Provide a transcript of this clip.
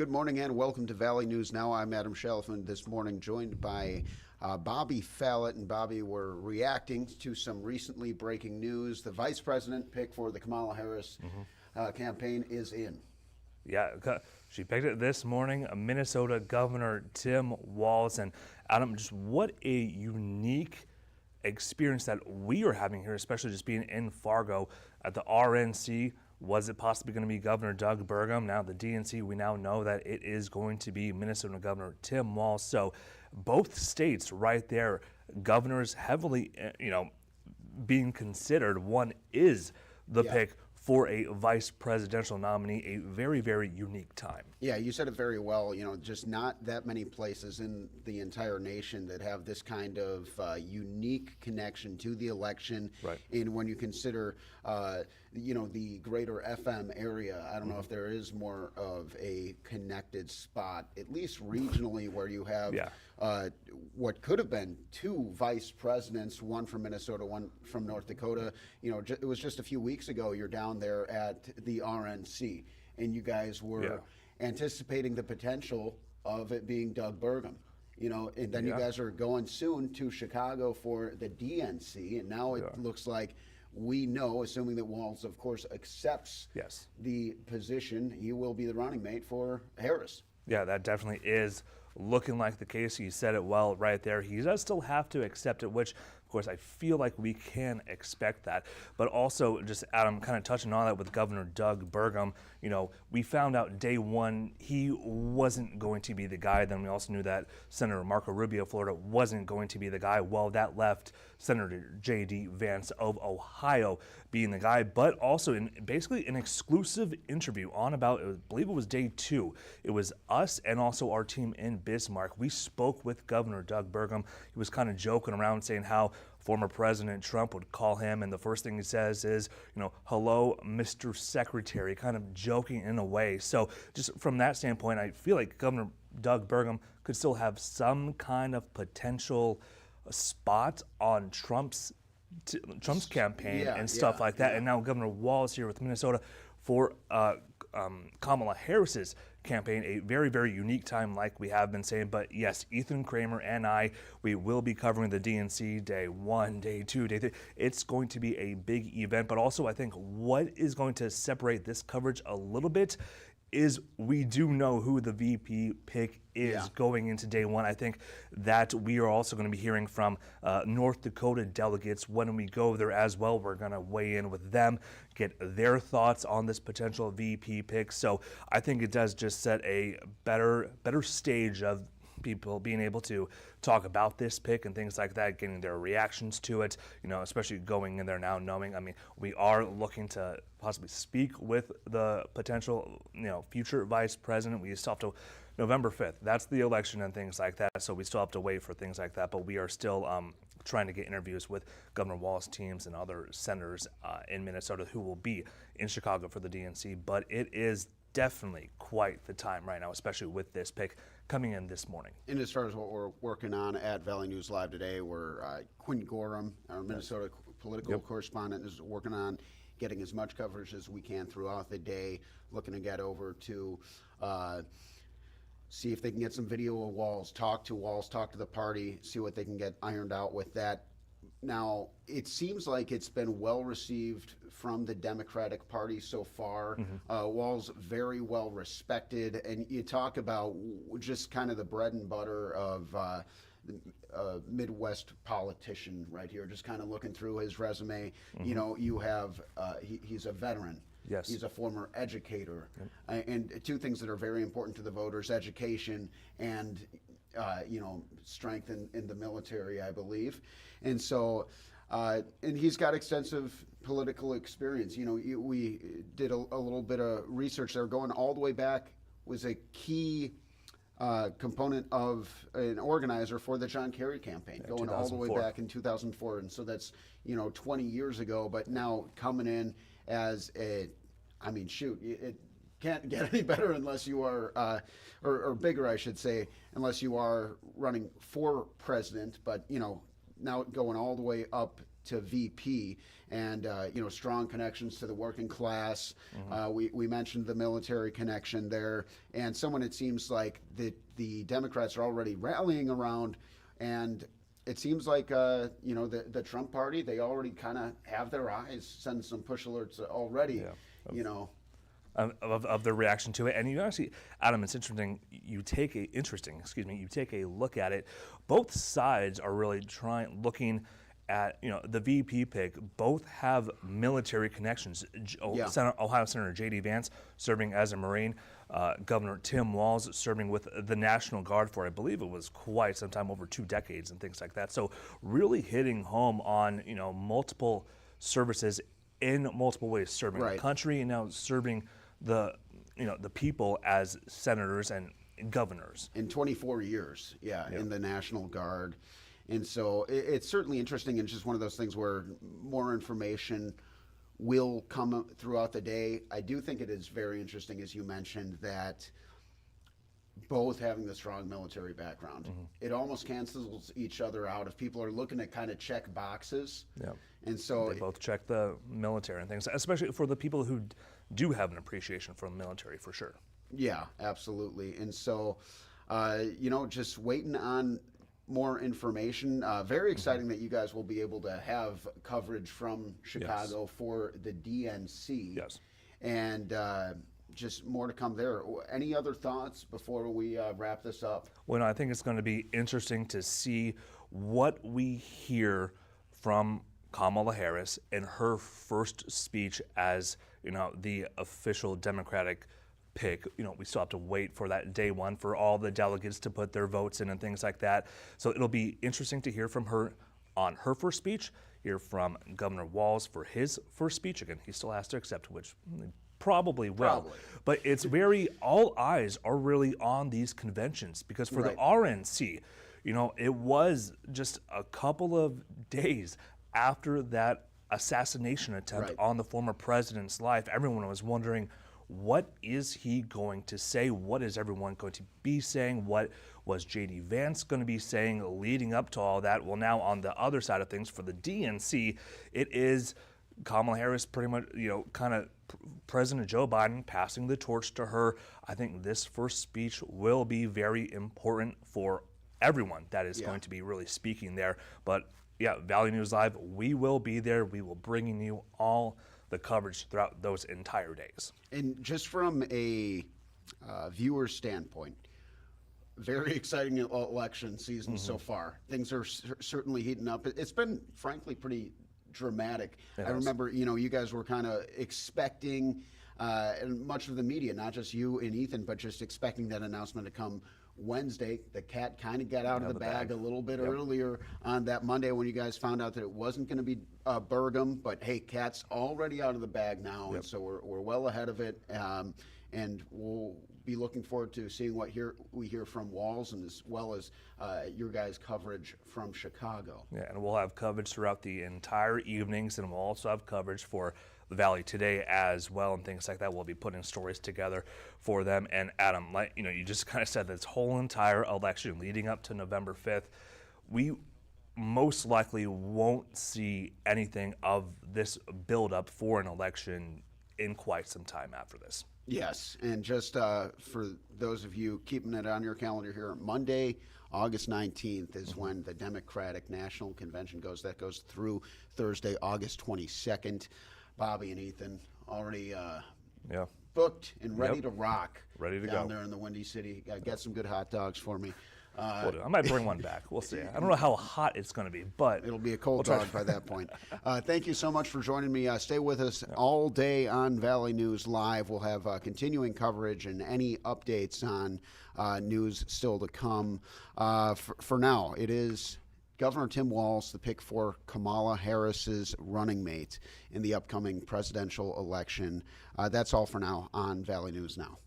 Good morning and welcome to Valley News Now. I'm Adam Chalifoux this morning, joined by Bobby Falat. And Bobby, we're reacting to some recently breaking news. The vice president pick for the Kamala Harris campaign is in. Yeah, she picked it this morning, Minnesota Governor Tim Walz. And Adam, just what a unique experience that we are having here, especially just being in Fargo at the RNC. Was it possibly going to be Governor Doug Burgum? Now the DNC, we now know that it is going to be Minnesota Governor Tim Walz. So both states right there, governors heavily, being considered. One is the pick for a vice presidential nominee, a very, very unique time. Yeah, you said it very well. Just not that many places in the entire nation that have this kind of unique connection to the election. Right. And when you consider, the greater FM area, I don't know if there is more of a connected spot, at least regionally, where you have what could have been two vice presidents, one from Minnesota, one from North Dakota. It was just a few weeks ago, you're down there at the RNC, and you guys were anticipating the potential of it being Doug Burgum. And then you guys are going soon to Chicago for the DNC, and now it looks like we know, assuming that Walz, of course, accepts the position, he will be the running mate for Harris. Yeah, that definitely is looking like the case. You said it well right there. He does still have to accept it, which, of course, I feel like we can expect that. But also, just Adam, kind of touching on that with Governor Doug Burgum, we found out day one he wasn't going to be the guy. Then we also knew that Senator Marco Rubio of Florida wasn't going to be the guy. Well, that left Senator J.D. Vance of Ohio being the guy, but also in basically an exclusive interview on about, I believe it was day two. It was us and also our team in Bismarck. We spoke with Governor Doug Burgum. He was kind of joking around saying how former President Trump would call him, and the first thing he says is, hello, Mr. Secretary, kind of joking in a way. So just from that standpoint, I feel like Governor Doug Burgum could still have some kind of potential spot on Trump's campaign and stuff like that. And now Governor Walz here with Minnesota for Kamala Harris's campaign, a very, very unique time like we have been saying. But yes, Ethan Kramer and I, we will be covering the DNC day one, day two, day three. It's going to be a big event, but also I think what is going to separate this coverage a little bit is we do know who the VP pick is going into day one. I think that we are also going to be hearing from North Dakota delegates when we go there as well. We're going to weigh in with them, get their thoughts on this potential VP pick. So I think it does just set a better stage of people being able to talk about this pick and things like that, getting their reactions to it, especially going in there now knowing, we are looking to possibly speak with the potential, future vice president. We still have to, November 5th, that's the election and things like that. So we still have to wait for things like that, but we are still trying to get interviews with Governor Walz teams and other senators in Minnesota who will be in Chicago for the DNC. But it is definitely quite the time right now, especially with this pick coming in this morning. And as far as what we're working on at Valley News Live today, we're Quinn Gorham, our Minnesota political correspondent, is working on getting as much coverage as we can throughout the day, looking to get over to see if they can get some video of Walz, talk to the party, see what they can get ironed out with that. Now, it seems like it's been well received from the Democratic Party so far. Walz very well respected, and you talk about just kind of the bread and butter of Midwest politician right here, just kind of looking through his resume. You have, he's a veteran. Yes. He's a former educator. And two things that are very important to the voters, education and strength in the military, I believe. And so, and he's got extensive political experience. We did a little bit of research there, going all the way back, was a key component of an organizer for the John Kerry campaign, going all the way back in 2004. And so that's, 20 years ago, but now coming in as it can't get any better unless you are, or bigger, I should say, unless you are running for president. But, now going all the way up to VP, and strong connections to the working class. We mentioned the military connection there, and someone it seems like the Democrats are already rallying around, and it seems like the Trump party, they already kind of have their eyes, send some push alerts already. Of the reaction to it. And you actually, Adam, it's interesting. You take a look at it. Both sides are really looking at the VP pick. Both have military connections. Ohio Senator J.D. Vance serving as a Marine, Governor Tim Walz serving with the National Guard for, I believe it was quite some time, over 2 decades and things like that. So really hitting home on multiple services in multiple ways, serving the country and now serving the people as senators and governors. In 24 years, in the National Guard. And so it's certainly interesting, and just one of those things where more information will come throughout the day. I do think it is very interesting, as you mentioned, that both having the strong military background, it almost cancels each other out if people are looking to kind of check boxes. And so they both check the military and things, especially for the people who do have an appreciation for the military, for sure. Yeah, absolutely. And so, just waiting on more information. Very exciting that you guys will be able to have coverage from Chicago for the DNC. Yes. And just more to come there. Any other thoughts before we wrap this up? Well, no, I think it's going to be interesting to see what we hear from Kamala Harris in her first speech as the official Democratic pick. We still have to wait for that day one for all the delegates to put their votes in and things like that. So it'll be interesting to hear from her on her first speech, hear from Governor Walz for his first speech. Again, he still has to accept, which probably will. But it's all eyes are really on these conventions, because for the RNC, it was just a couple of days after that assassination attempt on the former president's life. Everyone was wondering, what is he going to say? What is everyone going to be saying? What was J.D. Vance going to be saying leading up to all that? Well, now on the other side of things, for the DNC, it is Kamala Harris pretty much, kind of President Joe Biden passing the torch to her. I think this first speech will be very important for everyone that is going to be really speaking there. But Valley News Live, we will be there. We will bring you all the coverage throughout those entire days. And just from a viewer standpoint, very exciting election season so far. Things are certainly heating up. It's been, frankly, pretty dramatic. I remember, you guys were kind of expecting, and much of the media, not just you and Ethan, but just expecting that announcement to come Wednesday. The cat kind of got out of the bag a little bit earlier on that Monday when you guys found out that it wasn't going to be Burgum, but hey, cat's already out of the bag now, and so we're well ahead of it, and we'll be looking forward to seeing what we hear from Walz, and as well as your guys' coverage from Chicago. Yeah, and we'll have coverage throughout the entire evenings, and we'll also have coverage for the Valley today as well, and things like that. We'll be putting stories together for them. And Adam, you just kind of said this whole entire election leading up to November 5th, we most likely won't see anything of this build-up for an election in quite some time after this. Yes, and just for those of you keeping it on your calendar here, Monday, August 19th is when the Democratic National Convention goes. That goes through Thursday, August 22nd. Bobby and Ethan already booked and ready to rock. Ready to down go. there in the Windy City. Get some good hot dogs for me. I might bring one back. We'll see. I don't know how hot it's going to be, but it'll be a cold dog by that point. Thank you so much for joining me. Stay with us all day on Valley News Live. We'll have continuing coverage and any updates on news still to come. For now, it is Governor Tim Walz, the pick for Kamala Harris's running mate in the upcoming presidential election. That's all for now on Valley News Now.